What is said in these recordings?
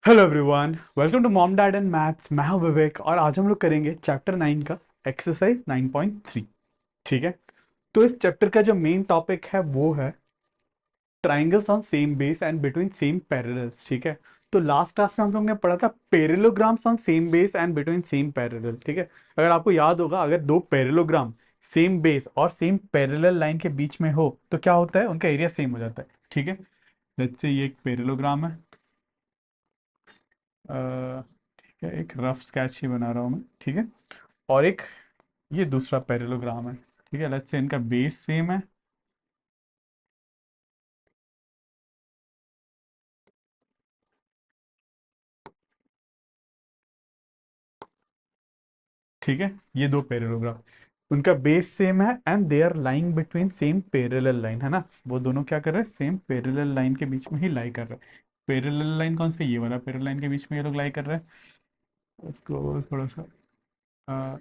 Hello everyone, welcome to mom dad and maths. मैं हूं विवेक और आज हम लोग करेंगे चैप्टर 9 का एक्सरसाइज 9.3। ठीक है। तो इस चैप्टर का जो मेन टॉपिक है वो है triangles on same base and between same parallels. ठीक है। तो लास्ट क्लास में हम लोग ने पढ़ा था parallelograms on same base and between same parallel. ठीक है। अगर आपको याद होगा, अगर दो पैरेललोग्राम सेम बेस और सेम पैरेलल लाइन के बीच में हो तो क्या होता है, उनका एरिया सेम हो जाता है। ठीक है। लेट्स से ये एक पैरेललोग्राम है। ठीक है, एक रफ स्केच ही बना रहा हूँ मैं। ठीक है। और एक ये दूसरा पैरेललोग्राम है। ठीक है। लेट्स से इनका बेस सेम है। ठीक है। ये दो पैरेललोग्राम, उनका बेस सेम है and they are lying between same parallel line, है ना। वो दोनों क्या कर रहे हैं, सेम पैरेलल लाइन के बीच में ही लाई कर रहे हैं। पैरेलल लाइन कौन सा, ये वाला पैरेलल लाइन के बीच में ये लोग लाई कर रहे हैं। उसको थोड़ा सा अ,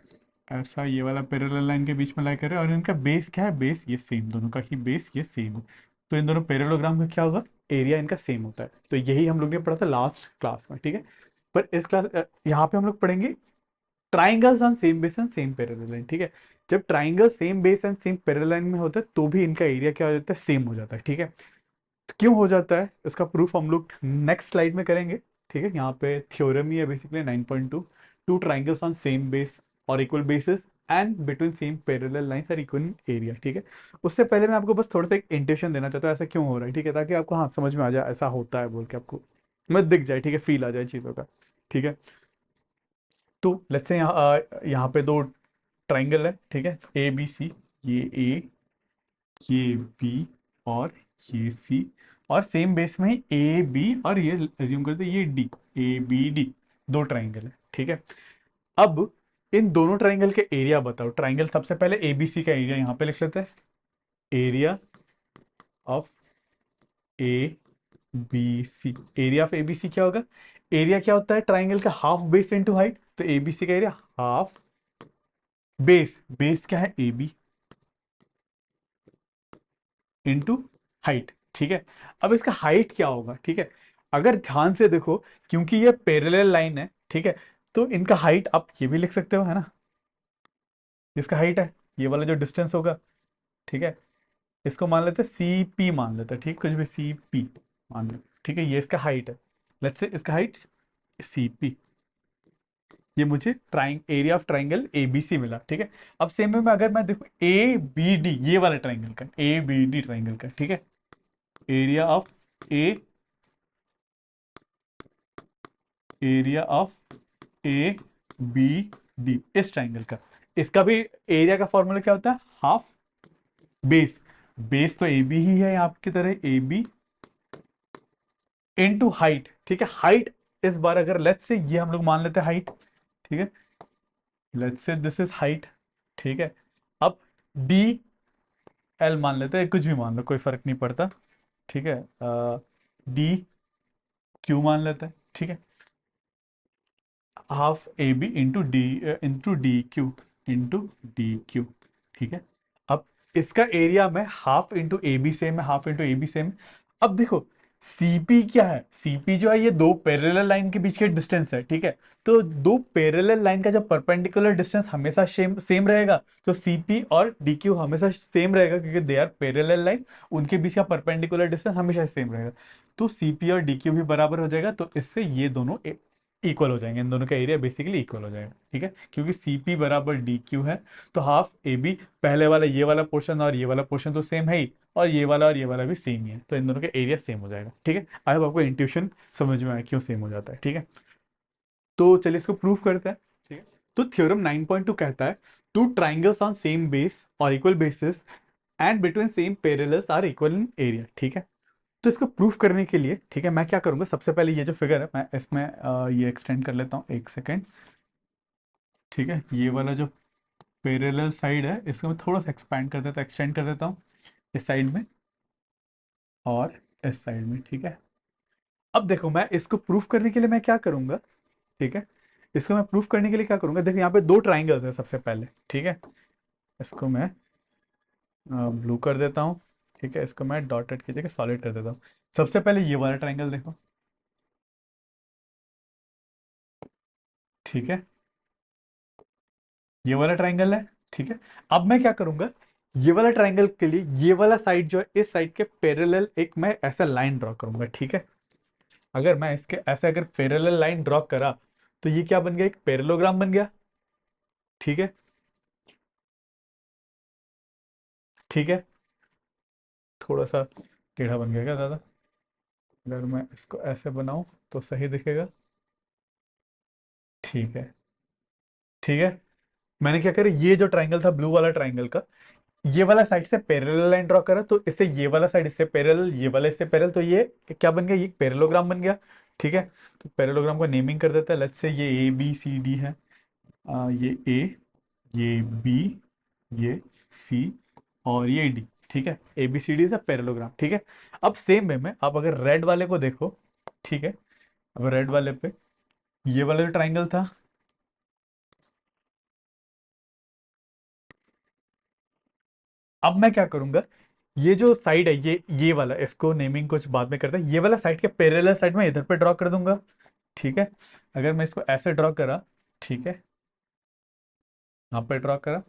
ऐसा ये वाला पैरेलल लाइन के बीच में लाई कर रहे हैं और इनका बेस क्या है, बेस ये सेम, दोनों का ही बेस ये सेम है। तो इन दोनों पैरेललोग्राम का क्या होगा, एरिया इनका सेम होता है। तो यही हम लोग ने पढ़ा था लास्ट क्लास में। ठीक है। पर इस क्लास यहाँ पे हम लोग पढ़ेंगे triangles on same base and same parallel line. ठीक है। जब triangle same base and same parallel line में होता है तो भी इनका एरिया क्या हो जाता है, सेम हो जाता है। ठीक है। तो क्यों हो जाता है, इसका प्रूफ हम लोग नेक्स्ट स्लाइड में करेंगे। ठीक है। यहाँ पे थ्योरम ही है basically 9.2। Two triangles on same base और equal bases and between same parallel lines are equal in area. ठीक है। उससे पहले मैं आपको बस थोड़ा सा एक इंट्यूशन देना चाहता हूँ, ऐसा क्यों हो रहा है। ठीक है। ताकि आपको हाँ समझ में आ जाए ऐसा होता है बोल के, आपको मैं दिख जाए। ठीक है, फील आ जाए चीज़ों का। ठीक है। तो लेट्स से यहाँ पे दो ट्राइंगल है। ठीक है, ए बी सी। ये ए, ये बी और ये सी। और सेम बेस में ही ए बी और ये एज्यूम करते हैं ये डी। ए बी डी दो ट्राइंगल है। ठीक है। अब इन दोनों ट्राइंगल के एरिया बताओ। ट्राइंगल सबसे पहले ए बी सी का एरिया यहाँ पे लिख लेते हैं। Area of A B C, area of A B C क्या होगा, एरिया क्या होता है ट्राइंगल का, हाफ बेस इनटू हाइट। तो ए बी सी का एरिया हाफ बेस, बेस क्या है ए बी इंटू हाइट। ठीक है। अब इसका हाइट क्या होगा। ठीक है। अगर ध्यान से देखो, क्योंकि ये पैरेलल लाइन है, ठीक है, तो इनका हाइट आप ये भी लिख सकते हो, है ना। इसका हाइट है ये वाला जो डिस्टेंस होगा। ठीक है। इसको मान लेते हैं सी पी, मान लेते हैं। ठीक, कुछ भी सी पी मान लो। ठीक है, ये इसका हाइट है। लेट्स से इसका हाइट सी पी। ये मुझे trying area of triangle A B C मिला। ठीक है। अब सेम वे में अगर मैं देखूं ए बी डी, ये वाला ट्राइंगल का, ए बी डी ट्राइंगल का। ठीक है। Area of A, area of A B D इस ट्राइंगल का, इसका भी एरिया का फॉर्मूला क्या होता है, हाफ बेस। बेस तो ए बी ही है आपकी तरह, ए बी इनटू हाइट। ठीक है। हाइट इस बार अगर लेट्स से ये हम लोग मान लेते हैं हाइट। ठीक है। Let's say this is height. ठीक है। अब डी एल मान लेते हैं, कुछ भी मान लो, कोई फर्क नहीं पड़ता। ठीक है। डी क्यू मान लेते हैं। ठीक है। Half A B into D Q, into D Q. ठीक है। अब इसका एरिया में half into A B same है, half into A B same. अब देखो सीपी क्या है, सीपी जो है ये दो पैरेलल लाइन के बीच के डिस्टेंस है। ठीक है। तो दो पैरेलल लाइन का जब परपेंडिकुलर डिस्टेंस हमेशा सेम सेम रहेगा तो सीपी और डी क्यू हमेशा सेम रहेगा, क्योंकि दे आर पैरेलल लाइन, उनके बीच का परपेंडिकुलर डिस्टेंस हमेशा सेम रहेगा। तो सीपी और डी क्यू भी बराबर हो जाएगा, तो इससे ये दोनों इक्वल हो जाएंगे, इन दोनों का एरिया बेसिकली इक्वल हो जाएगा। ठीक है। क्योंकि सी पी बराबर डी क्यू है, तो हाफ ए बी, पहले वाला ये वाला पोर्शन और ये वाला पोर्शन तो सेम है ही, और ये वाला भी सेम ही है, तो इन दोनों का एरिया सेम हो जाएगा। ठीक है। आई होप आपको इंट्यूशन समझ में आया क्यों सेम हो जाता है। ठीक है। तो चलिए इसको प्रूफ करते हैं। ठीक है। तो थ्योरम 9.2 कहता है two triangles on same base और equal bases and between same parallels are equal in area. ठीक है। तो इसको प्रूफ करने के लिए, ठीक है, मैं क्या करूंगा, सबसे पहले ये जो फिगर है मैं इसमें ये एक्सटेंड कर लेता हूँ, एक सेकेंड। ठीक है। ये वाला जो पैरेलल साइड है इसको मैं थोड़ा सा एक्सपेंड कर देता, एक्सटेंड कर देता हूँ इस साइड में और इस साइड में। ठीक है। अब देखो मैं इसको प्रूफ करने के लिए मैं क्या करूंगा। ठीक है। इसको मैं प्रूफ करने के लिए क्या करूंगा, देखो यहाँ पे दो ट्राइंगल्स है सबसे पहले। ठीक है। इसको मैं ब्लू कर देता हूँ। ठीक है। इसको मैं डॉटेड की जगह सॉलिड कर देता हूँ। सबसे पहले ये वाला ट्राइंगल देखो। ठीक है, ये वाला ट्राइंगल है। ठीक है, अब मैं क्या करूंगा, ये वाला ट्राइंगल के लिए ये वाला साइड जो है, इस साइड के पैरेलल एक मैं ऐसा लाइन ड्रॉ करूंगा। ठीक है, अगर मैं इसके ऐसे अगर पैरेलल लाइन ड्रॉ करा तो ये क्या बन गया, एक पैरेलोग्राम बन गया। ठीक है, ठीक है, थोड़ा सा टेढ़ा बन गया क्या दादा? अगर मैं इसको ऐसे बनाऊं तो सही दिखेगा। ठीक है, ठीक है, मैंने क्या करा, ये जो ट्राइंगल था ब्लू वाला ट्राइंगल का, ये वाला साइड से पैरेलल लाइन ड्रॉ करा, तो इससे ये वाला साइड इससे पैरेलल, ये वाला इससे पैरेलल, तो ये क्या बन गया, ये पैरेलोग्राम बन गया। ठीक है, तो पैरेलोग्राम का नेमिंग कर देता है, लेट्स से ये ए बी सी डी है। ये ए, ये बी, ये सी और ये डी। ठीक है, A B C D is parallelogram. ठीक है, अब सेम वे में आप अगर रेड वाले को देखो। ठीक है, अब रेड वाले पे ये वाला जो ट्राइंगल था, अब मैं क्या करूंगा, ये जो साइड है, ये वाला, इसको नेमिंग कुछ बाद में करते हैं, ये वाला साइड के पैरेलल साइड में इधर पे ड्रॉ कर दूंगा। ठीक है, अगर मैं इसको ऐसे ड्रॉ करा, ठीक है, यहाँ पे ड्रॉ करा,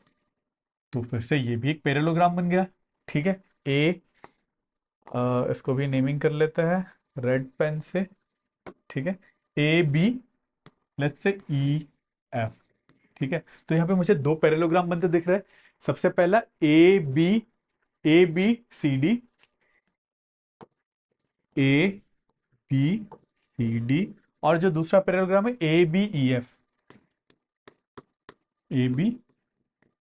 तो फिर से ये भी एक पैरेललोग्राम बन गया। ठीक है, ए, इसको भी नेमिंग कर लेते हैं रेड पेन से। ठीक है, A B, let's say E F. ठीक है, तो यहाँ पे मुझे दो पैरेललोग्राम बनते दिख रहे हैं। सबसे पहला A B, A B C D, A B C D, और जो दूसरा पैरेललोग्राम है A B E F, A B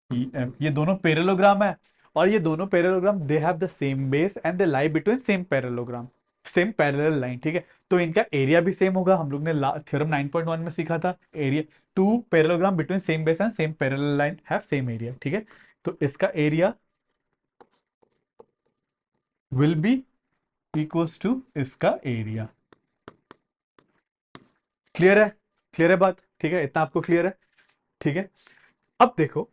E F, ये दोनों पैरेललोग्राम है। और ये दोनों parallelogram they have the same base and they lie between same parallelogram, same parallel line. ठीक है, तो इनका एरिया भी सेम होगा, हम लोग ने थ्योरम 9.1 में सीखा था, area to parallelogram between same base and same parallel line have same area. ठीक है, तो इसका area will be equals to इसका एरिया। क्लियर है? क्लियर है बात? ठीक है, इतना आपको क्लियर है? ठीक है, अब देखो,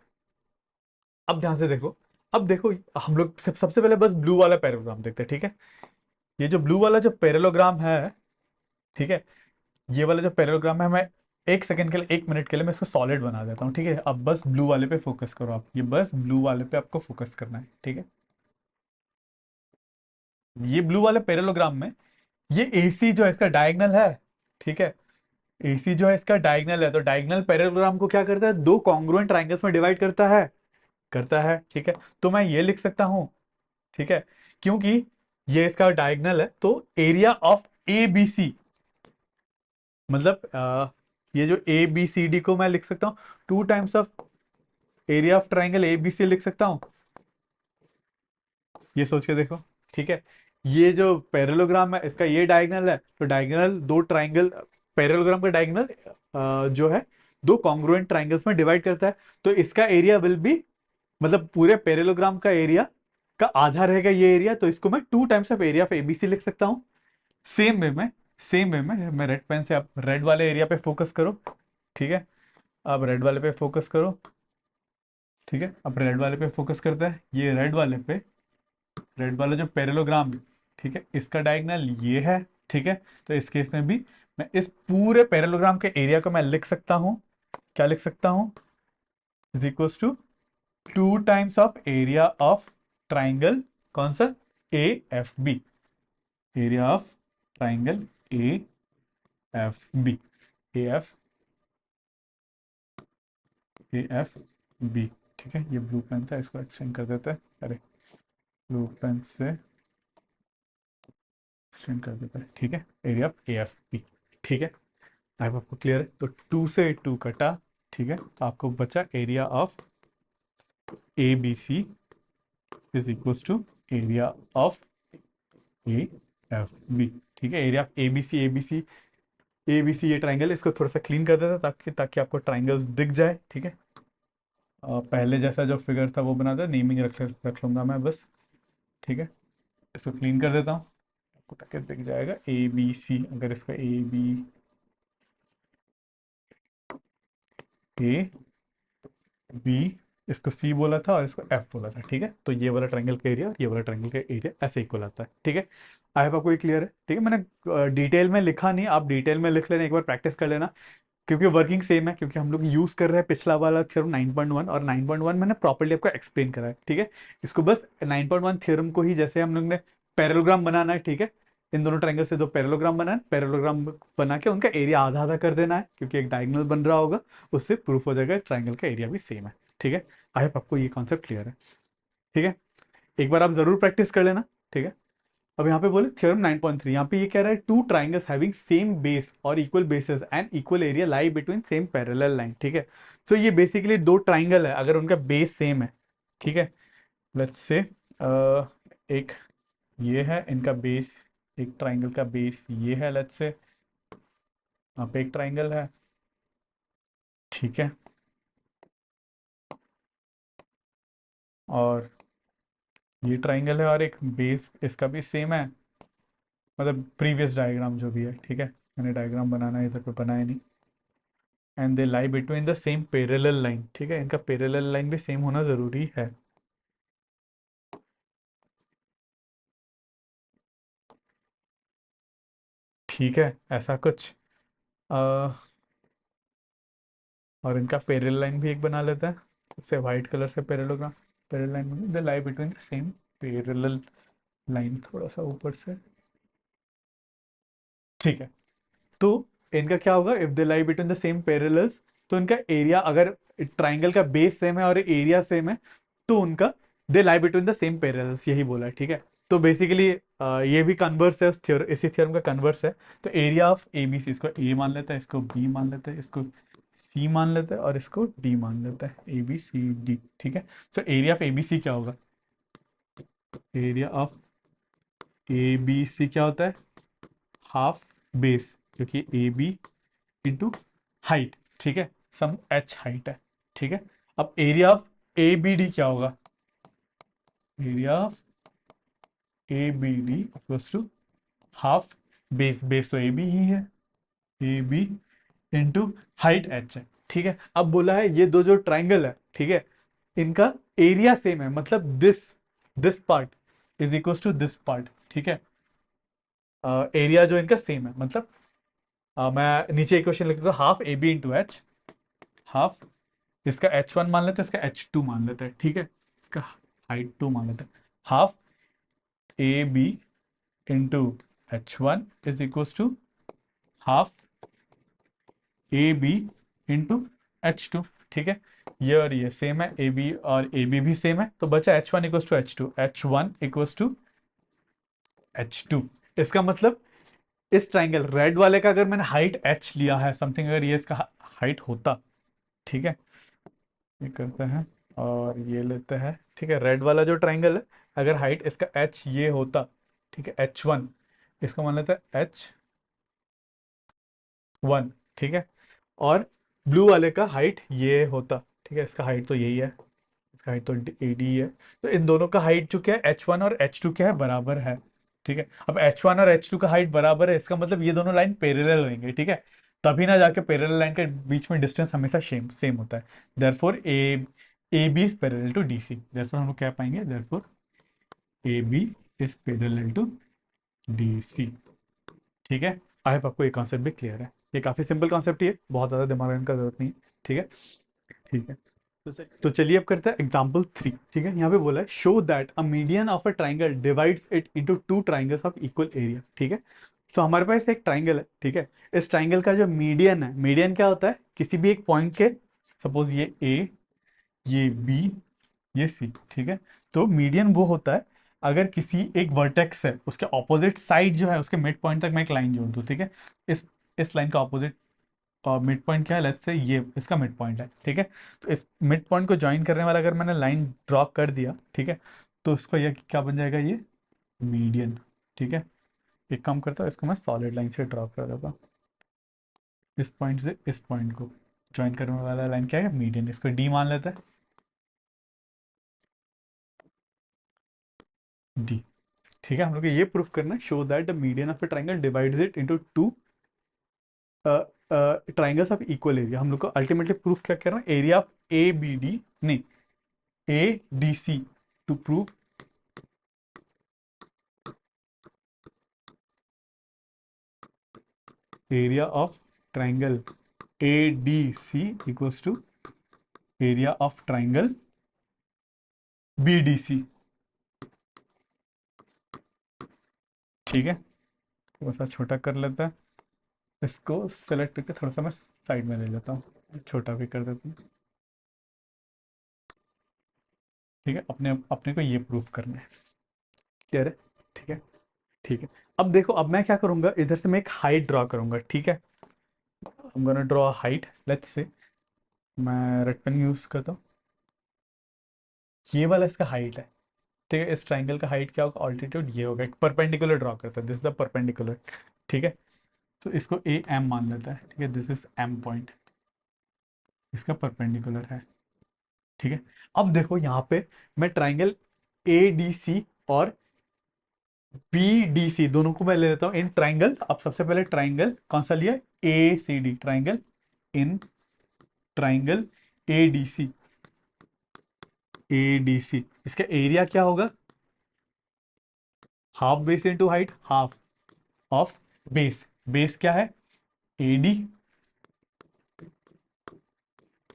अब ध्यान से देखो, अब देखो, हम लोग सबसे पहले बस ब्लू वाला पैराग्राम देखते हैं। ठीक है, ये जो ब्लू वाला जो पैरेललोग्राम है, ठीक है, ये वाला जो पैरेललोग्राम है, मैं एक सेकंड के लिए, 1 मिनट के लिए मैं इसको सॉलिड बना देता हूँ। ठीक है, अब बस ब्लू वाले पे फोकस करो आप, ये बस ब्लू वाले पे आपको फोकस करना है। ठीक है, ये ब्लू वाले पैरेललोग्राम में ये एसी जो है इसका डायगनल है। ठीक है, एसी जो है इसका डायगनल है, तो डायगनल पैरेललोग्राम को क्या करता है, दो कॉन्ग्रुएंट ट्राइंगल्स में डिवाइड करता है, करता है। ठीक है, तो मैं ये लिख सकता हूं। ठीक है, क्योंकि ये इसका डायगनल है, तो area of A B C, मतलब ये जो ए बी सी डी को मैं लिख सकता हूँ 2 times of area of triangle A B C लिख सकता हूँ। ये सोच के देखो। ठीक है, ये जो पैरेललोग्राम है इसका ये डायगनल है, तो डायगनल दो ट्राइंगल, पैरेललोग्राम का डायगनल जो है दो कॉन्ग्रुएंट ट्राइंगल्स में डिवाइड करता है, तो इसका एरिया विल बी, मतलब पूरे पैरेललोग्राम का एरिया का आधा रहेगा ये एरिया, तो इसको मैं 2 times of area of ABC लिख सकता हूँ। सेम वे में, सेम वे में मैं रेड पेन से, आप रेड वाले एरिया पे फोकस करो। ठीक है, अब रेड वाले पे फोकस करो। ठीक है, अब रेड वाले पे फोकस करता है, ये रेड वाले पे, रेड वाला जो पैरेललोग्राम, ठीक है, इसका डायगोनल ये है। ठीक है, तो इस केस में भी मैं इस पूरे पैरेललोग्राम के एरिया को मैं लिख सकता हूँ, क्या लिख सकता हूँ, is equals to 2 times of area of triangle, कौन सा, A F B, area of triangle A F B, A F, A F B. ठीक है, ये ब्लू पेन था, इसको एक्सटेंड कर देते हैं, अरे ब्लू पेन से एक्सटेंड कर देते हैं। ठीक है, area of A F B. ठीक है, आई होप आपको क्लियर है, तो 2 से 2 कटा। ठीक है, तो आपको बचा area of A B C is equals to area of A F B. ठीक है, area of A B C, ये ट्राइंगल है, इसको थोड़ा सा क्लीन कर देता ताकि ताकि आपको ट्राइंगल्स दिख जाए। ठीक है, पहले जैसा जो फिगर था वो बना था, नेमिंग रख लूंगा मैं बस। ठीक है, इसको क्लीन कर देता हूँ आपको ताकि दिख जाएगा ए बी सी, अगर इसका ए बी, इसको सी बोला था और इसको एफ बोला था। ठीक है, तो ये वाला ट्रायंगल का एरिया और ये वाला ट्रायंगल का एरिया ऐसे इक्वल आता है। ठीक है, आई होप आपको ये क्लियर है। ठीक है, मैंने डिटेल में लिखा नहीं, आप डिटेल में लिख लेना, एक बार प्रैक्टिस कर लेना। क्योंकि वर्किंग सेम है, क्योंकि हम लोग यूज कर रहे हैं पिछला वाला थ्योरम 9.1, और 9.1 मैंने प्रॉपर्ली आपको एक्सप्लेन करा है, ठीक है। इसको बस 9.1 थ्योरम को ही, जैसे हम लोग ने पैरेललोग्राम बनाना है, ठीक है, इन दोनों ट्रायंगल से दो पैरेललोग्राम बनाना है, पैरेललोग्राम बना के उनका एरिया आधा आधा कर देना है, क्योंकि एक डायगोनल बन रहा होगा, उससे प्रूफ हो जाएगा ट्रायंगल का एरिया भी सेम है, ठीक है। आई होप आपको ये कॉन्सेप्ट क्लियर है, ठीक है। एक बार आप जरूर प्रैक्टिस कर लेना, ठीक है। अब यहाँ पे बोले थ्योरम 9.3, यहाँ पे ये कह रहा है two triangles having same base और equal bases and equal area lie between same parallel line, ठीक है। सो ये बेसिकली दो ट्राइंगल है, अगर उनका बेस सेम है, ठीक है। लेट्स से एक ये है इनका बेस, एक ट्राइंगल का बेस ये है, लेट्स से यहाँ पे एक ट्राइंगल है, ठीक है, और ये ट्राइंगल है, और एक बेस इसका भी सेम है, मतलब प्रीवियस डायग्राम जो भी है, ठीक है। मैंने डायग्राम बनाना है, इधर पे बनाया नहीं। And they lie between the same parallel line, ठीक है, इनका पैरेलल लाइन भी सेम होना जरूरी है, ठीक है, ऐसा कुछ। अ, और इनका पैरेलल लाइन भी एक बना लेते हैं, इससे वाइट कलर से parallelogram, parallel line the lie between the same parallel line, थोड़ा सा ऊपर से, ठीक है। तो इनका क्या होगा, if they lie between the same parallels, तो इनका एरिया, अगर ट्राइंगल का बेस सेम है और एरिया सेम है, तो उनका they lie between the same parallels, यही बोला है, ठीक है। तो बेसिकली ये भी कन्वर्स है उस थ्योरम, इसी थ्योरम का कन्वर्स है। तो area of A B C, इसको ए मान लेते हैं, इसको बी मान लेते हैं, इसको सी मान लेते हैं, और इसको डी मान लेते हैं, ए बी सी डी, ठीक है। So area of A B C क्या होगा, area of A B C क्या होता है, हाफ बेस, क्योंकि ए बी इंटू हाइट, ठीक है, सम एच हाइट है, ठीक है। अब area of A B D क्या होगा, area of A B D equals to half base, base तो ए बी ही है, A B into height H है, ठीक है। अब बोला है ये दो जो ट्राइंगल है, ठीक है, इनका एरिया सेम है, मतलब this part is equals to this part, ठीक है। एरिया जो इनका सेम है, मतलब मैं नीचे इक्वेशन लिख देता हूँ, half A B into H, half, इसका एच वन मान लेते हैं, इसका एच टू मान लेते हैं, ठीक है, इसका हाइट टू मान लेते हैं, half A B into H one is equals to half A B into H two, ठीक है। ये और ये सेम है, ए बी और ए बी भी सेम है, तो बचा H one equals to H two, H one equals to H two. इसका मतलब इस ट्राइंगल रेड वाले का अगर मैंने हाइट एच लिया है समथिंग, अगर ये इसका हाइट होता, ठीक है, ये करते हैं और ये लेते हैं, ठीक है, रेड वाला जो ट्राइंगल है, अगर हाइट इसका एच ये होता, ठीक है, एच वन, इसका मान लेते हैं एच वन, ठीक है, और ब्लू वाले का हाइट ये होता, ठीक है, इसका हाइट तो यही है, इसका हाइट तो ए डी है, तो इन दोनों का हाइट जो क्या है, एच वन और एच टू क्या है, बराबर है, ठीक है। अब एच वन और एच टू का हाइट बराबर है, इसका मतलब ये दोनों लाइन पैरेलल होंगे, ठीक है, तभी ना जाके पैरेलल लाइन के बीच में डिस्टेंस हमेशा सेम सेम होता है। Therefore A B is parallel to D C, therefore हम लोग क्या पाएंगे, therefore A B is parallel to D C, ठीक है। आई होप आपको ये कॉन्सेप्ट भी क्लियर है, ये काफी सिंपल कॉन्सेप्ट ही है, बहुत ज्यादा दिमाग लगाने का जरूरत नहीं है, ठीक है, ठीक है। तो चलिए अब करते हैं एग्जाम्पल 3, ठीक है। यहाँ पे बोला है show that a median of a triangle divides it into two triangles of equal area, ठीक है। तो हमारे पास एक ट्राइंगल है, ठीक है, इस ट्राइंगल का जो मीडियन है, मीडियन क्या होता है, किसी भी एक पॉइंट के, सपोज ये ए, ये बी, ये सी, ठीक है। तो मीडियन वो होता है अगर किसी एक वर्टेक्स है, उसके ऑपोजिट साइड जो है, उसके मिड पॉइंट तक मैं एक लाइन जोड़ दूँ, ठीक है। इस लाइन का ऑपोजिट मिड पॉइंट क्या है, लेट्स से ये इसका मिड पॉइंट है, ठीक है। तो इस मिड पॉइंट को ज्वाइन करने वाला अगर मैंने लाइन ड्रॉ कर दिया, ठीक है, तो इसको ये क्या बन जाएगा, ये मीडियन, ठीक है। एक काम करता हूँ, इसको मैं सॉलिड लाइन से ड्रॉ कर देता हूँ, इस पॉइंट से इस पॉइंट को ज्वाइन करने वाला लाइन क्या है, मीडियन, इसको डी मान लेते हैं, डी, ठीक है। हम लोग को ये प्रूफ करना है, show that the median of a triangle divides it into two triangles of equal area. हम लोग को अल्टीमेटली प्रूफ क्या करना है, area of A B D, नहीं, A D C, to prove area of triangle A D C equals to area of triangle B D C. ठीक है, थोड़ा सा छोटा कर लेता है, इसको सेलेक्ट करके थोड़ा सा मैं साइड में ले लेता हूँ, छोटा भी कर देता हूँ। ठीक है, अपने अपने को ये प्रूफ करना है। क्लियर है? ठीक है। ठीक है, अब देखो, अब मैं क्या करूंगा, इधर से मैं एक हाइट ड्रॉ करूंगा। ठीक है, I am gonna draw height, let's say मैं रेड पेन यूज करता हूँ। ये वाला इसका हाइट है। ठीक है, इस ट्राइंगल का हाइट क्या होगा, ऑल्टीट्यूड ये होगा। एक परपेंडिकुलर ड्रॉ करता है, दिस इज द परपेंडिकुलर। ठीक है, तो इसको ए एम मान लेता है। ठीक है, दिस इज एम पॉइंट, इसका परपेंडिकुलर है। ठीक है, अब देखो यहाँ पे मैं ट्राइंगल ए डी सी और बी डी सी दोनों को मैं ले लेता हूँ इन ट्राइंगल। अब सबसे पहले ट्राइंगल कौन सा लिया, A C D triangle, in triangle A D C. A D C, इसका एरिया क्या होगा, half base into height, half of base. Base क्या है, ए डी,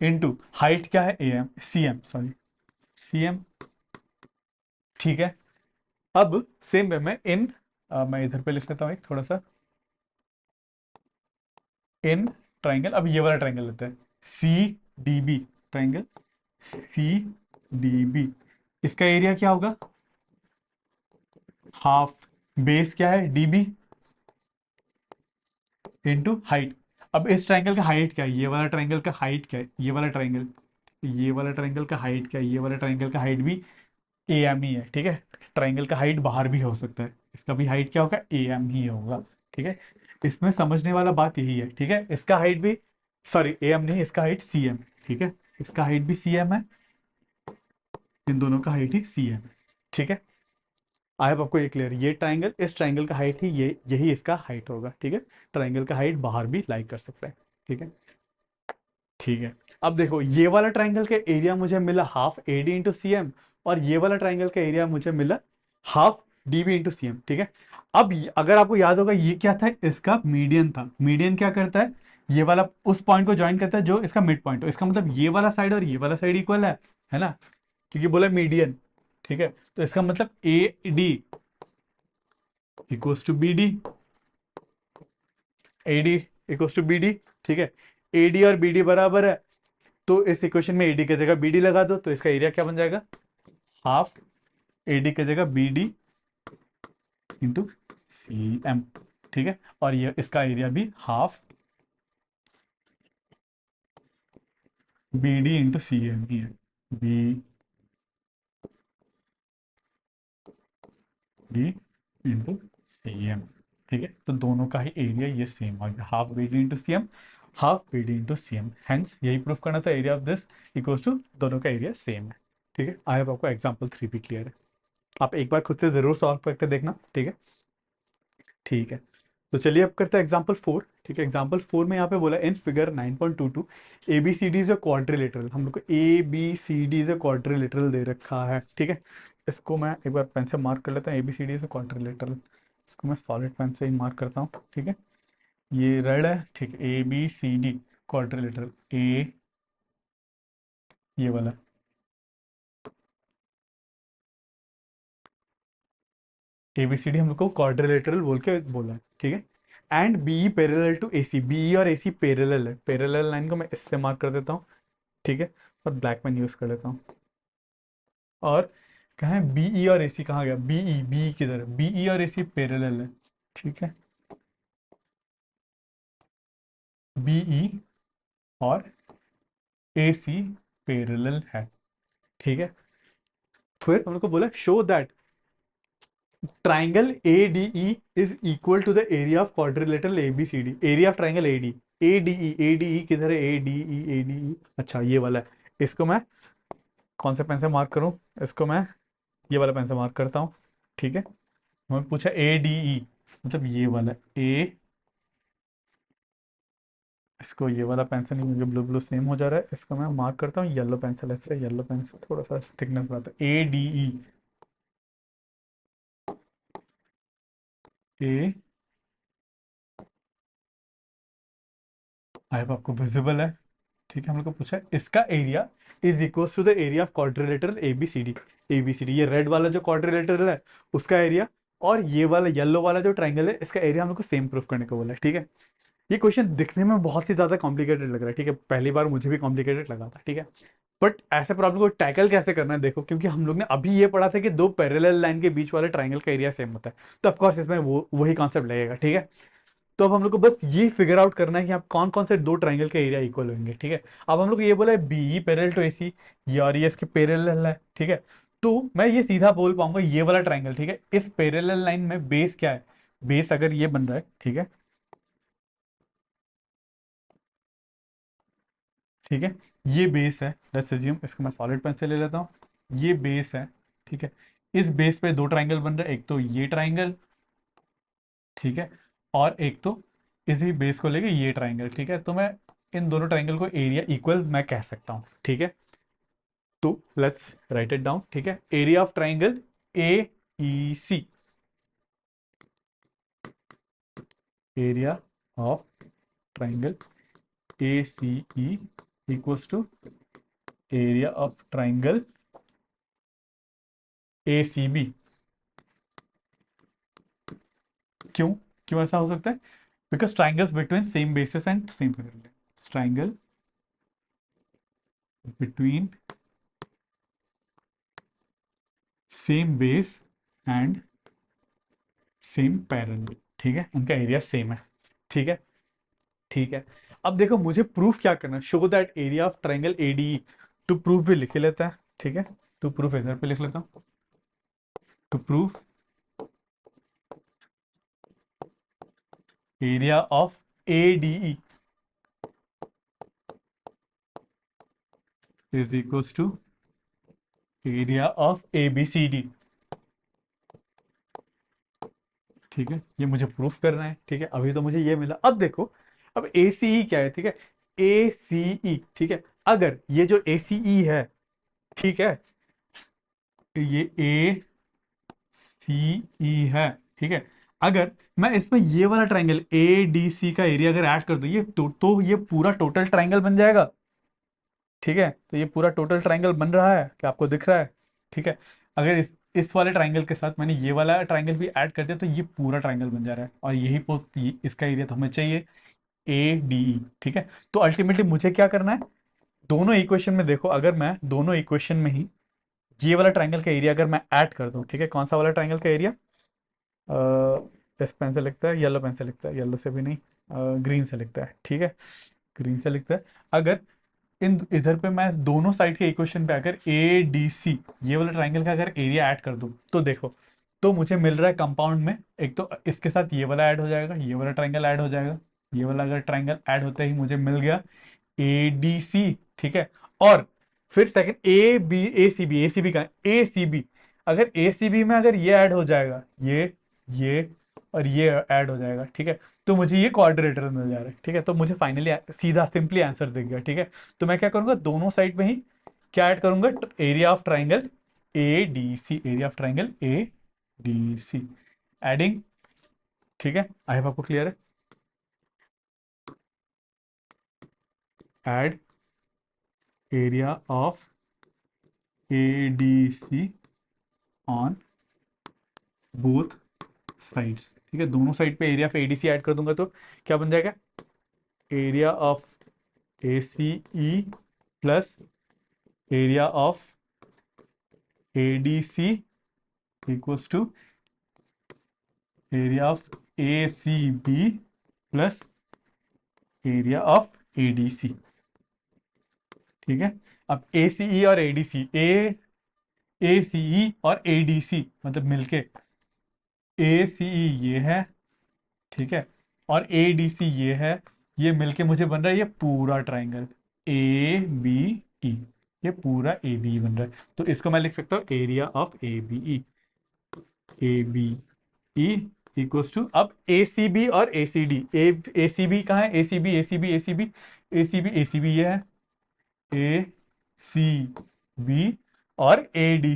इंटू हाइट क्या है, A M C M, sorry C M. ठीक है, अब सेम वे में इन मैं इधर पे लिख लेता हूँ एक थोड़ा सा, इन ट्राइंगल, अब ये वाला ट्राइंगल लेते हैं, C D B triangle, C D B. इसका एरिया क्या होगा, हाफ बेस क्या है, डी बी, इंटू हाइट। अब इस ट्राइंगल का हाइट क्या है, ये वाला ट्राइंगल का हाइट क्या है, ये वाला ट्राइंगल, ये वाला ट्राइंगल का हाइट क्या है, ये वाला ट्राइंगल का हाइट भी ए एम ही है। ठीक है, ट्राइंगल का हाइट बाहर भी हो सकता है, इसका भी हाइट क्या होगा, ए एम ही होगा। ठीक है, इसमें समझने वाला बात यही है। ठीक है, इसका हाइट भी, सॉरी ए एम नहीं, इसका हाइट सी एम। ठीक है, इसका हाइट भी सी एम है, इन दोनों का हाइट ही सी एम है। ठीक है, आई होप आपको ये क्लियर, ये ट्राइंगल, इस ट्राइंगल का हाइट ही ये, यही इसका हाइट होगा। ठीक है, ट्राइंगल का हाइट बाहर भी लाई कर सकता है। ठीक है। ठीक है, अब देखो, ये वाला ट्राइंगल का एरिया मुझे मिला half A D into C M, और ये वाला ट्राइंगल का एरिया मुझे मिला half D B into C M. ठीक है, अब अगर आपको याद होगा, ये क्या था, इसका मीडियन था। मीडियन क्या करता है, ये वाला उस पॉइंट को ज्वाइन करता है जो इसका मिड पॉइंट हो। इसका मतलब ये वाला साइड और ये वाला साइड इक्वल है ना, क्योंकि बोला मीडियन। ठीक है, तो इसका मतलब A D equals to B D, A D equals to B D. ठीक है, ए डी और बी डी बराबर है, तो इस इक्वेशन में एडी की जगह बी डी लगा दो, तो इसका एरिया क्या बन जाएगा, हाफ एडी की जगह B D into C M. ठीक है, और ये इसका एरिया भी half B D into C M ही है, B D into C M. ठीक है, तो दोनों का ही एरिया ये सेम आ गया, half B D into C M, half B D into C M. Hence यही प्रूफ करना था, area of this equals to, दोनों का एरिया सेम है। ठीक है, आई होप आपको एग्जाम्पल 3 भी क्लियर है। आप एक बार खुद से जरूर सॉल्व करके देखना। ठीक है। ठीक है, तो चलिए अब करते हैं एग्जाम्पल 4। ठीक है, एग्जाम्पल 4 में यहाँ पे बोला in figure 9.22 A B C D is a quadrilateral. हम लोग को A B C D is a quadrilateral दे रखा है। ठीक है, इसको मैं एक बार पेन से मार्क कर लेता हूँ, A B C D is a quadrilateral. इसको मैं सॉलिड पेन से ही मार्क करता हूँ। ठीक है, ये रेड है। ठीक है, A B C D quadrilateral, ए ये वाला, एबीसीडी हम लोग को क्वाड्रिलेटरल बोल के बोला है। ठीक है, and B parallel to A C, B और ए सी पैरेलल है। पैरेलल लाइन को मैं इससे मार्क कर देता हूँ। ठीक है, और ब्लैक पेन यूज कर लेता हूँ। और कहाँ है बीई और ए सी, कहाँ गया बीई, बी किधर है, बीई और ए सी पैरेलल है। ठीक है, बीई और ए सी पैरेलल है। ठीक है, फिर हम लोग को बोला show that triangle A D E is equal to the area of quadrilateral A B C D. Area of triangle A D, A D E, A D E किधर है, A D E, A D ई, अच्छा ये वाला है। इसको मैं कौन से पेन से मार्क करूं, इसको मैं ये वाला पेन से मार्क करता हूँ। ठीक है, हमें पूछा ए डी ई, मतलब ये वाला ए, इसको ये वाला पेंसिल नहीं, मुझे ब्लू ब्लू सेम हो जा रहा है, इसको मैं मार्क करता हूँ येलो पेंसिल से। येलो पेंसिल थोड़ा सा थिकनेस बढ़ाता है, A D E, A I hope आपको विजिबल है। ठीक है, हम लोग को पूछा है इसका area is equal to the area of quadrilateral A B C D. A B C D, ये रेड वाला जो क्वाड्रिलेटरल है उसका एरिया, और ये वाला येलो वाला जो ट्राइंगल है इसका एरिया हम लोग को सेम प्रूफ करने को बोला है। ठीक है, ये क्वेश्चन दिखने में बहुत ही ज्यादा कॉम्प्लिकेटेड लग रहा है। ठीक है, पहली बार मुझे भी कॉम्प्लिकेटेड लगा था। ठीक है, बट ऐसे प्रॉब्लम को टैकल कैसे करना है देखो, क्योंकि हम लोग ने अभी ये पढ़ा था कि दो पैरेलल लाइन के बीच वाले ट्राइंगल का एरिया सेम होता है, तो ऑफकोर्स इसमें वो वही कॉन्सेप्ट लगेगा। ठीक है, तो अब हम लोग को बस ये फिगर आउट करना है कि आप कौन कौन से दो ट्राइंगल का एरिया इक्वल होंगे। ठीक है, अब हम लोग को ये बोला है बी पैरेलल टू एसी, ये और ये इसके पैरेलल है। ठीक है, तो मैं ये सीधा बोल पाऊंगा ये वाला ट्राइंगल, ठीक है, इस पैरेलल लाइन में बेस क्या है, बेस अगर ये बन रहा है, ठीक है, ठीक है, ये बेस है, लेट्स अज्यूम इसको मैं सॉलिड पेन से ले लेता हूँ, ये बेस है। ठीक है, इस बेस पे दो ट्राइंगल बन रहे हैं, एक तो ये ट्राइंगल, ठीक है, और एक तो इसी बेस को लेके ये ट्राइंगल। ठीक है, तो मैं इन दोनों ट्राइंगल को एरिया इक्वल मैं कह सकता हूँ। ठीक है, तो लेट्स राइट इट डाउन। ठीक है, area of triangle A E C, area of triangle A C E equals to area of triangle A C B. क्यों, क्यों ऐसा हो सकता है? Because triangles between same basis and same parallel, triangle between same base and same parallel, ठीक है, उनका area same है। ठीक है, ठीक है, अब देखो मुझे प्रूफ क्या करना है, show that area of triangle A D. To proof भी लिख ही लेता है। ठीक है, टू प्रूफ इधर पे लिख लेता हूँ, to proof area of A D E is equals to area of A B C D. ठीक है, ये मुझे प्रूफ करना है। ठीक है, अभी तो मुझे ये मिला। अब देखो, अब ए सी ई क्या है? ठीक है, ए सी ई, ठीक है, अगर ये जो ए सी ई है, ठीक है, ये ए सी ई है, ठीक है, अगर मैं इसमें ये वाला ट्राइंगल ए डी सी का एरिया अगर ऐड कर दूं, ये तो ये पूरा टोटल ट्राइंगल बन जाएगा। ठीक है, तो ये पूरा टोटल ट्राइंगल बन रहा है, क्या आपको दिख रहा है? ठीक है, अगर इस वाले ट्राइंगल के साथ मैंने ये वाला ट्राइंगल भी ऐड कर दिया तो ये पूरा ट्राइंगल बन जा रहा है, और इसका एरिया तो हमें चाहिए ए डी ई। ठीक है, तो अल्टीमेटली मुझे क्या करना है, दोनों इक्वेशन में देखो, अगर मैं दोनों इक्वेशन में ही ये वाला ट्राइंगल का एरिया अगर मैं ऐड कर दूं, ठीक है, कौन सा वाला ट्राइंगल का एरिया, इस पेन से लिखता है, येलो पेन से लिखता है, येलो से भी नहीं, ग्रीन से लिखता है। ठीक है, ग्रीन से लिखता है। अगर इन इधर पे मैं दोनों साइड के इक्वेशन पे अगर ए डी सी ये वाला ट्राइंगल का अगर एरिया ऐड कर दूं, तो देखो, तो मुझे मिल रहा है कंपाउंड में, एक तो इसके साथ ये वाला ऐड हो जाएगा, ये वाला ट्राइंगल ऐड हो जाएगा, ये वाला अगर ट्राइंगल ऐड होते ही मुझे मिल गया ए डी सी। ठीक है, और फिर सेकंड ए सी बी का ए सी बी, अगर ए सी बी में अगर ये ऐड हो जाएगा, ये और ये ऐड हो जाएगा, ठीक है, तो मुझे ये क्वाड्रेटर मिल जा रहा है। ठीक है, तो मुझे फाइनली सीधा सिंपली आंसर दिख गया। ठीक है, तो मैं क्या करूंगा, दोनों साइड में ही क्या ऐड करूंगा, area of triangle A D C, area of triangle A D C, adding. ठीक है, आई होप आपको क्लियर है। Add area of A D C on both sides. ठीक है, दोनों साइड पे एरिया ऑफ एडीसी ऐड कर दूंगा तो क्या बन जाएगा, area of A C E plus area of A D C equals to area of A C B plus area of A D C. ठीक है, अब ए सी ई और ए डी सी, ए सी ई और ए डी सी मतलब मिलके ए सी ई ये है, ठीक है, और ए डी सी ये है, ये मिलके मुझे बन रहा है ये पूरा ट्राइंगल ए बी ई, ये पूरा ए बी बन रहा है। तो इसको मैं लिख सकता हूँ area of A B E, A B E equals to, अब ए सी बी और A C D, A C B कहाँ है, ए सी बी, ए सी बी, ए सी बी, ए सी बी, ए सी बी ये है, ए सी बी और ए D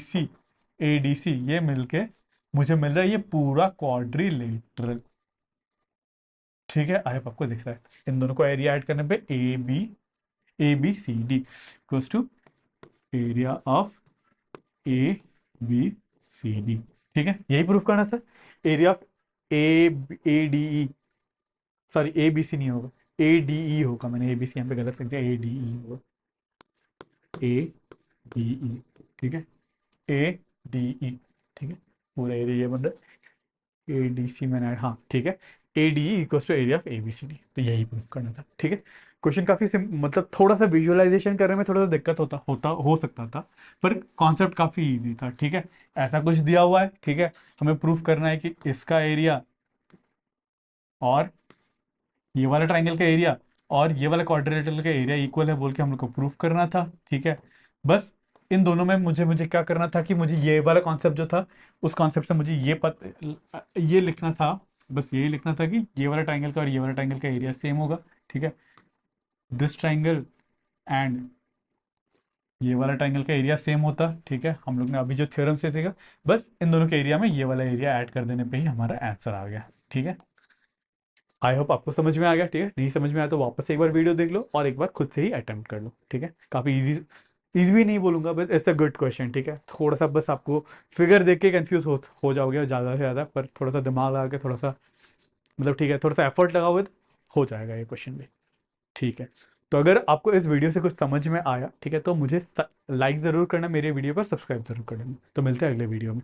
सी ये मिलके मुझे मिल रहा है ये पूरा क्वाड्रिलेटरल। ठीक है, आई होप आपको दिख रहा है। इन दोनों को एरिया ऐड करने पे A B C D equals to area of A B C D. ठीक है, यही प्रूफ करना था। Area of A A D E, sorry A B C नहीं होगा, ए डी ई होगा, मैंने ए बी सी यहाँ पे गलत लिख दिया, ए डी ई होगा, ए डी ई। ठीक है, ए डी ई। ठीक है, पूरा एरिया ये बन रहा है, ए डी सी मैंने, हाँ ठीक है, A D E equals to area of A B C D, तो यही प्रूफ करना था। ठीक है, क्वेश्चन काफी मतलब थोड़ा सा विजुअलाइजेशन करने में थोड़ा सा दिक्कत हो सकता था, पर कॉन्सेप्ट काफी इजी था। ठीक है, ऐसा कुछ दिया हुआ है, ठीक है, हमें प्रूफ करना है कि इसका एरिया और ये वाला ट्राइंगल का एरिया और ये वाला क्वाड्रिलेटरल का एरिया इक्वल है बोल के हम लोग को प्रूफ करना था। ठीक है, बस इन दोनों में मुझे मुझे क्या करना था कि मुझे ये वाला कॉन्सेप्ट जो था, उस कॉन्सेप्ट से मुझे ये लिखना था, बस यही लिखना था कि ये वाला ट्राइंगल का और ये वाला ट्राइंगल का एरिया सेम होगा। ठीक है, दिस ट्राइंगल एंड ये वाला ट्राइंगल का एरिया सेम होता। ठीक है, हम लोग ने अभी जो थ्योरम से सीखा, बस इन दोनों के एरिया में ये वाला एरिया ऐड कर देने पे ही हमारा आंसर आ गया। ठीक है, आई होप आपको समझ में आ गया। ठीक है, नहीं समझ में आया तो वापस एक बार वीडियो देख लो और एक बार खुद से ही अटेम्प्ट कर लो। ठीक है, काफ़ी इजी, इजी भी नहीं बोलूंगा, बस इट्स अ गुड क्वेश्चन। ठीक है, थोड़ा सा बस आपको फिगर देख के कंफ्यूज हो जाओगे ज़्यादा से ज़्यादा, पर थोड़ा सा दिमाग लगा के थोड़ा सा, मतलब ठीक है, थोड़ा सा एफर्ट लगाओगे तो हो जाएगा ये क्वेश्चन भी। ठीक है, तो अगर आपको इस वीडियो से कुछ समझ में आया, ठीक है, तो मुझे लाइक ज़रूर करना, मेरे वीडियो पर सब्सक्राइब जरूर करना। तो मिलते हैं अगले वीडियो में।